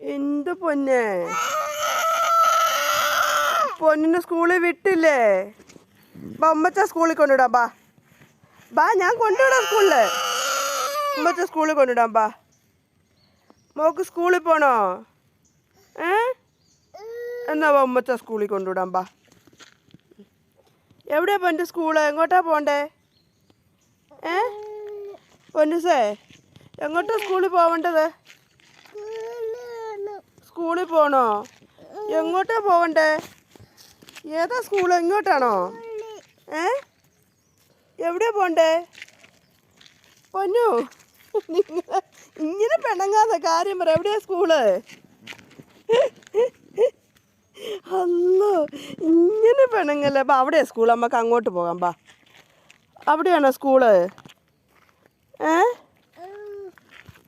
എന്ത് പൊന്നെ, പൊന്നിനെ സ്കൂളിൽ വിട്ടില്ലേ? ഉമ്മച്ച സ്കൂളിൽ കൊണ്ടുവിടാം. ബാ ബാ, ഞാൻ കൊണ്ടുവിടാം സ്കൂളില്. ഉമ്മച്ച സ്കൂളിൽ കൊണ്ടുവിടാം. ബാ, മോക്ക് സ്കൂളിൽ പോണോ? എന്നാ വാ, ഉമ്മച്ച സ്കൂളിൽ കൊണ്ടുവിടാം. ബാ. എവിടെയാ പൊൻ്റെ സ്കൂള്? എങ്ങോട്ടാ പോണ്ടേ? പൊന്നുസേ, എങ്ങോട്ടാ സ്കൂളിൽ പോവേണ്ടത്? സ്കൂളിൽ പോണോ? എങ്ങോട്ടാ പോവണ്ടേ? ഏതാ സ്കൂള്? എങ്ങോട്ടാണോ? എവിടെയാ പോണ്ടേ? പൊന്നു, ഇങ്ങനെ പിണങ്ങാതെ കാര്യം പറ. എവിടെയാ സ്കൂള്? അല്ലോ, ഇങ്ങനെ പിണങ്ങല്ലേ. ബാ, അവിടെയാ സ്കൂൾ. നമുക്ക് അങ്ങോട്ട് പോകാം. ബാ, അവിടെയാണോ സ്കൂള്?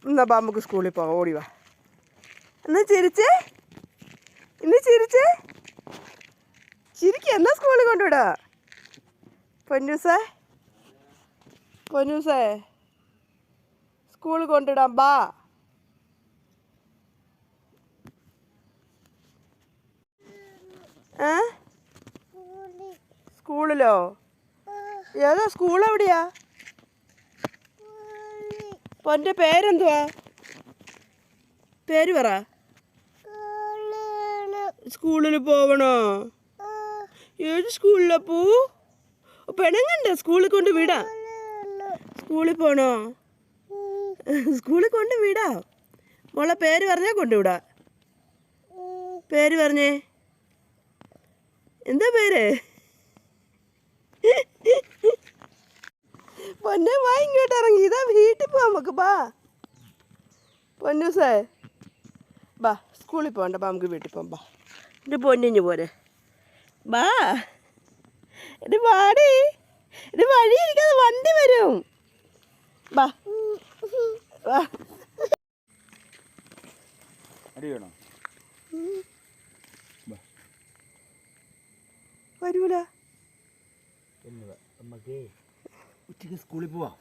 എന്നാ ബാ, നമുക്ക് സ്കൂളിൽ പോകാം. ഓടി വാ. എന്നാ ചിരിച്ചേ, ഇന്ന് ചിരിച്ചേ, ചിരിക്ക. എന്നാ സ്കൂളിൽ കൊണ്ടുവിടാ. പൊന്നൂസേ, പൊന്നൂസേ, സ്കൂളിൽ കൊണ്ടിടാം. ബാ. സ്കൂളിലോ? ഏതാ സ്കൂൾ? എവിടെയാ? പൊൻ്റെ പേരെന്തുവാ? പേര് പറ. സ്കൂളിൽ പോവണോ? ഏത് സ്കൂളിലാ പോ? പെണങ്ങണ്ട, സ്കൂളിൽ കൊണ്ട് വിടാം. സ്കൂളിൽ പോണോ? സ്കൂളിൽ കൊണ്ട് വിടാം. മോളെ പേര് പറഞ്ഞാ കൊണ്ടുവിടാ. പേര് പറഞ്ഞേ, എന്താ പേര്? പൊന്നെ, വാ, ഇങ്ങോട്ട് ഇറങ്ങി. ഇതാ വീട്ടിൽ പോവാം നമുക്ക്. ബാ പൊന്നൂസേ, ബാ, സ്കൂളിൽ പോകണ്ട. ബാ, നമുക്ക് വീട്ടിൽ പോകാം. ബാ, എൻ്റെ പൊന്നിഞ്ഞ് പോരെ. ബാ, ഇത് പാടി, ഇത് വഴി ഇരിക്കാതെ വണ്ടി വരും. ബാ ബാ. വരൂല. നമുക്ക് ഉച്ചയ്ക്ക് സ്കൂളിൽ പോവാം.